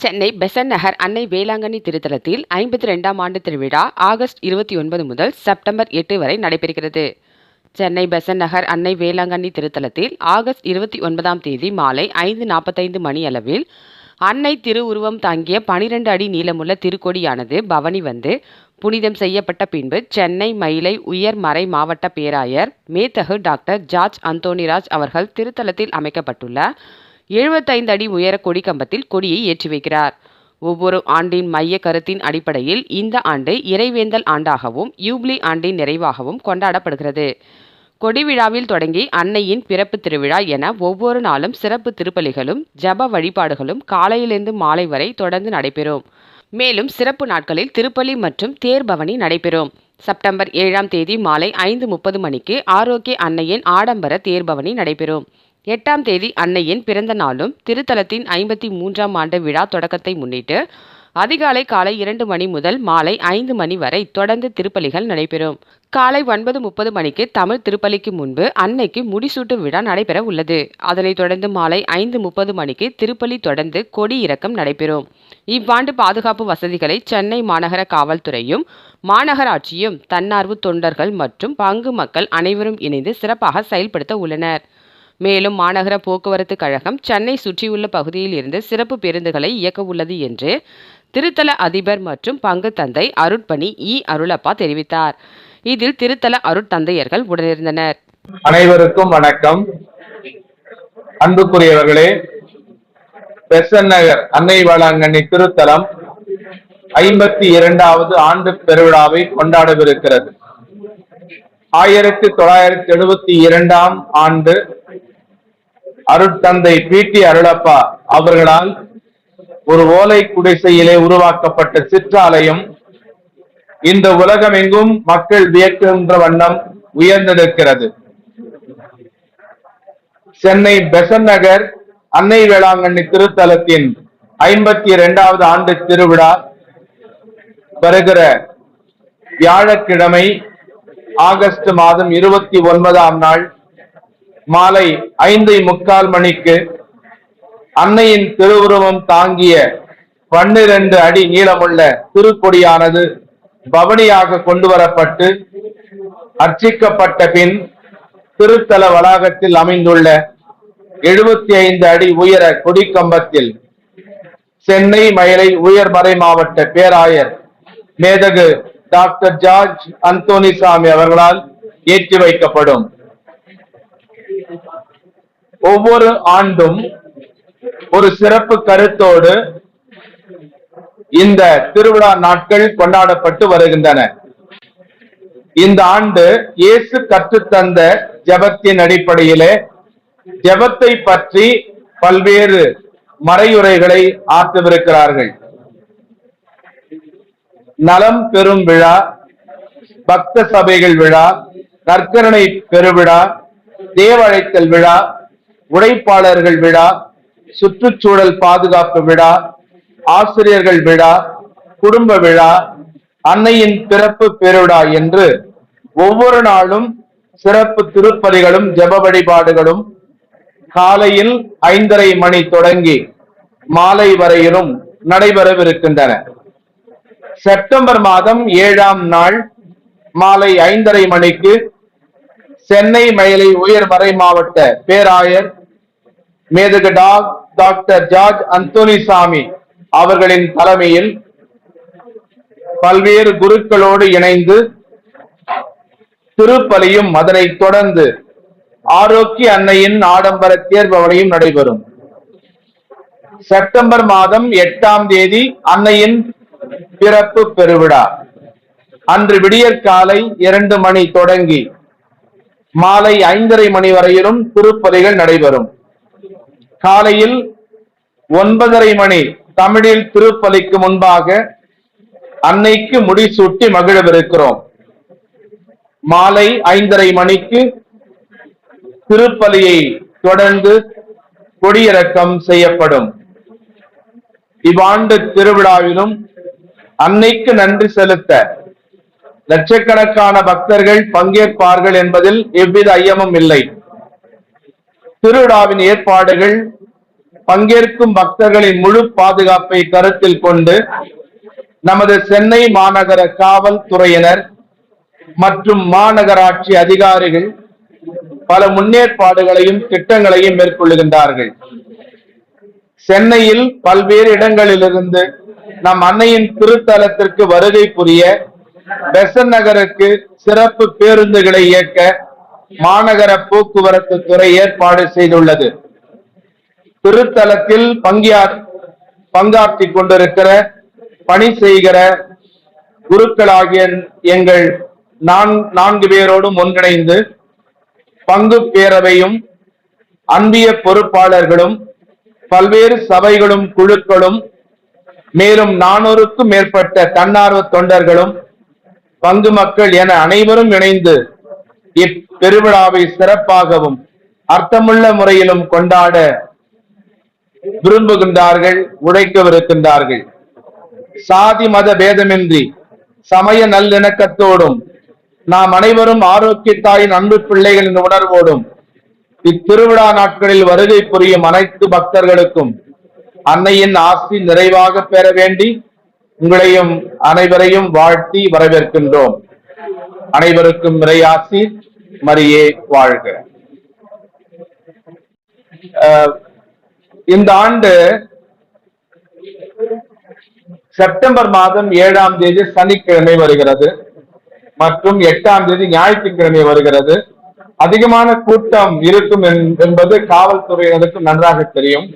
சென்னை பெசன்ட் நகர் அன்னை வேளாங்கண்ணி திருத்தலத்தில் 52ஆம் ஆண்டு திருவிழா ஆகஸ்ட் 29 முதல் செப்டம்பர் 8 வரை நடைபெறுகிறது. சென்னை பெசன்ட் நகர் அன்னை வேளாங்கண்ணி திருத்தலத்தில் ஆகஸ்ட் 29ஆம் தேதி மாலை 5:45 மணியளவில் அன்னை திருவுருவம் தாங்கிய 12 அடி நீளமுள்ள திருக்கொடியானது பவனி வந்து புனிதம் செய்யப்பட்ட பின்பு சென்னை மயிலை உயர் மறை மாவட்ட பேராயர் மேதகு டாக்டர் ஜார்ஜ் அந்தோணிராஜ் அவர்கள் திருத்தலத்தில் அமைக்கப்பட்டுள்ள 75 அடி உயர கொடிக்கம்பத்தில் கொடியை ஏற்றி வைக்கிறார். ஒவ்வொரு ஆண்டின் மைய கருத்தின் அடிப்படையில் இந்த ஆண்டு இறைவேந்தல் ஆண்டாகவும் யூப்ளி ஆண்டின் நிறைவாகவும் கொண்டாடப்படுகிறது. கொடி விழாவில் தொடங்கி அன்னையின் பிறப்பு திருவிழா என ஒவ்வொரு நாளும் சிறப்பு திருப்பலிகளும் ஜப வழிபாடுகளும் காலையிலிருந்து மாலை வரை தொடர்ந்து நடைபெறும். மேலும் சிறப்பு நாட்களில் திருப்பலி மற்றும் தேர்பவனி நடைபெறும். செப்டம்பர் 7ஆம் தேதி மாலை 5:30 மணிக்கு ஆரோக்கிய அன்னையின் ஆடம்பர தேர்பவனி நடைபெறும். 8ஆம் தேதி அன்னையின் பிறந்த நாளும் திருத்தலத்தின் 53ஆம் ஆண்டு விழா தொடக்கத்தை முன்னிட்டு அதிகாலை காலை 2 மணி முதல் மாலை 5 மணி வரை தொடர்ந்து திருப்பலிகள் நடைபெறும். காலை 9:30 மணிக்கு தமிழ் திருப்பலிக்கு முன்பு அன்னைக்கு முடிசூட்டு விழா நடைபெற உள்ளது. அதனைத் தொடர்ந்து மாலை 5:30 மணிக்கு திருப்பலி தொடர்ந்து கொடி இறக்கம் நடைபெறும். இவ்வாண்டு பாதுகாப்பு வசதிகளை சென்னை மாநகர காவல்துறையும் மாநகராட்சியும் தன்னார்வ தொண்டர்கள் மற்றும் பங்கு மக்கள் அனைவரும் இணைந்து சிறப்பாக செயல்படுத்த உள்ளனர். மேலும் மாநகர போக்குவரத்து கழகம் சென்னை சுற்றியுள்ள பகுதியில் இருந்து சிறப்பு பேருந்துகளை இயக்க உள்ளது என்று திருத்தல அதிபர் மற்றும் பங்கு தந்தை அருட்பணி அருளப்பா தெரிவித்தார். இதில் திருத்தல அருட்தந்தையர்கள் உடனிருந்தனர். அனைவருக்கும் வணக்கம். அன்புக்குரியவர்களே, பெசன்ட் நகர் அன்னை வேளாங்கண்ணி திருத்தலம் 52வது ஆண்டு பெருவிழாவை கொண்டாடவிருக்கிறது. 1972ஆம் ஆண்டு அருட்தந்தை பி.டி. அருளப்பா அவர்களால் ஒரு ஓலை குடிசையிலே உருவாக்கப்பட்ட சிற்றாலயம் இந்த உலகமெங்கும் மக்கள் வியக்கின்ற வண்ணம் உயர்ந்திருக்கிறது. சென்னை பெசன்ட் நகர் அன்னை வேளாங்கண்ணி திருத்தலத்தின் 52வது ஆண்டு திருவிழா வருகிற வியாழக்கிழமை ஆகஸ்ட் மாதம் 29ஆம் நாள் மாலை 5:45 மணிக்கு அன்னையின் திருவுருவம் தாங்கிய 12 அடி நீளமுள்ள திருக்கொடியானது பவனியாக கொண்டு வரப்பட்டு அர்ச்சிக்கப்பட்ட பின் திருத்தல வளாகத்தில் அமைந்துள்ள 75 அடி உயர கொடிக்கம்பத்தில் சென்னை மயிலை உயர்மறை மாவட்ட பேராயர் மேதகு டாக்டர் ஜார்ஜ் அந்தோணிசாமி அவர்களால் ஏற்றி வைக்கப்படும். ஒவ்வொரு ஆண்டும் ஒரு சிறப்பு கருத்தோடு இந்த திருவிழா நாட்கள் கொண்டாடப்பட்டு வருகின்றன. இந்த ஆண்டு இயேசு கற்றுத்தந்த ஜெபத்தின் அடிப்படையிலே ஜெபத்தை பற்றி பல்வேறு மறையுரைகளை ஆற்றவிருக்கிறார்கள். நலம் பெறும் விழா, பக்த சபைகள் விழா, நற்கருணை பெருவிழா, தேவழைத்தல் விழா, உழைப்பாளர்கள் விழா, சுற்றுச்சூழல் பாதுகாப்பு விழா, ஆசிரியர்கள் விழா, குடும்ப விழா, அன்னையின் பிறப்பு பெருவிழா என்று ஒவ்வொரு நாளும் சிறப்பு திருப்பலிகளும் ஜெப வழிபாடுகளும் காலையில் 5:30 மணி தொடங்கி மாலை வரையிலும் நடைபெறவிருக்கின்றன. செப்டம்பர் மாதம் 7ஆம் நாள் மாலை 5:30 மணிக்கு சென்னை மயிலை உயர்மறை மாவட்ட பேராயர் மேதகு டாக்டர் ஜார்ஜ் அந்தோணிசாமி அவர்களின் தலைமையில் பல்வேறு குருக்களோடு இணைந்து திருப்பலியும் அதனை தொடர்ந்து ஆரோக்கிய அன்னையின் ஆடம்பர தேர்பவனையும் நடைபெறும். செப்டம்பர் மாதம் 8ஆம் தேதி அன்னையின் பிறப்பு பெருவிழா அன்று விடியற்காலை 2 மணி தொடங்கி மாலை 5:30 மணி வரையிலும் திருப்பலிகள் நடைபெறும். காலையில் 9:30 மணி தமிழில் திருப்பலிக்கு முன்பாக அன்னைக்கு முடிசூட்டி மகிழவிருக்கிறோம். மாலை 5:30 மணிக்கு திருப்பலியை தொடர்ந்து கொடியிறக்கம் செய்யப்படும். இவ்வாண்டு திருவிழாவிலும் அன்னைக்கு நன்றி செலுத்த லட்சக்கணக்கான பக்தர்கள் பங்கேற்பார்கள் என்பதில் எவ்வித ஐயமும் இல்லை. திருவிழாவின் ஏற்பாடுகள் பங்கேற்கும் பக்தர்களின் முழு பாதுகாப்பை கருத்தில் கொண்டு நமது சென்னை மாநகர காவல்துறையினர் மற்றும் மாநகராட்சி அதிகாரிகள் பல முன்னேற்பாடுகளையும் திட்டங்களையும் மேற்கொள்ளுகின்றார்கள். சென்னையில் பல்வேறு இடங்களிலிருந்து நம் அன்னையின் திருத்தலத்திற்கு வருகை புரிய பெசன்ட் நகருக்கு சிறப்பு பேருந்துகளை இயக்க மாநகர போக்குவரத்து துறை ஏற்பாடு செய்துள்ளது. திருத்தலத்தில் பங்காற்றிக் கொண்டிருக்கிற பணி செய்கிற குருக்களாகிய எங்கள் 4 பேரோடும் ஒன்றிணைந்து பங்கு பேரவையும் அன்பிய பொறுப்பாளர்களும் பல்வேறு சபைகளும் குழுக்களும் மேலும் 400க்கும் மேற்பட்ட தன்னார்வ தொண்டர்களும் பங்கு மக்கள் என அனைவரும் இணைந்து இப்பெருவிழாவை சிறப்பாகவும் அர்த்தமுள்ள முறையிலும் கொண்டாட விரும்புகின்றார்கள், உழைக்கவிருக்கின்றார்கள். சாதி மத பேதமின்றி சமய நல்லிணக்கத்தோடும் நாம் அனைவரும் ஆரோக்கியத்தாயின் அன்பு பிள்ளைகளின் உணர்வோடும் இத்திருவிழா நாட்களில் வருகை புரியும் அனைத்து பக்தர்களுக்கும் அன்னையின் ஆசி நிறைவாக பெற வேண்டி உங்களையும் அனைவரையும் வாழ்த்தி வரவேற்கின்றோம். அனைவருக்கும் இறையாசி. மரியே வாழ்க. இந்த ஆண்டு செப்டம்பர் மாதம் 7ஆம் தேதி சனிக்கிழமை வருகிறது மற்றும் 8ஆம் தேதி ஞாயிற்றுக்கிழமை வருகிறது. அதிகமான கூட்டம் இருக்கும் என்பது காவல்துறையினருக்கு நன்றாக தெரியும்.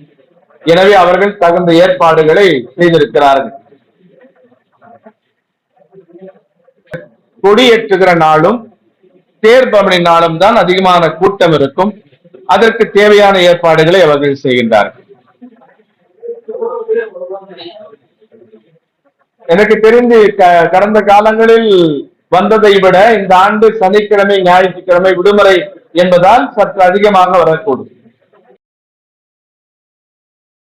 எனவே அவர்கள் தகுந்த ஏற்பாடுகளை செய்திருக்கிறார்கள். கொடியேற்றுகிற நாளும் தேர்பவனி நாளும் தான் அதிகமான கூட்டம் இருக்கும். அதற்கு தேவையான ஏற்பாடுகளை அவர்கள் செய்கின்றார்கள். எனக்கு தெரிந்து கடந்த காலங்களில் வந்ததை விட இந்த ஆண்டு சனிக்கிழமை ஞாயிற்றுக்கிழமை விடுமுறை என்பதால் சற்று அதிகமாக வரக்கூடும்.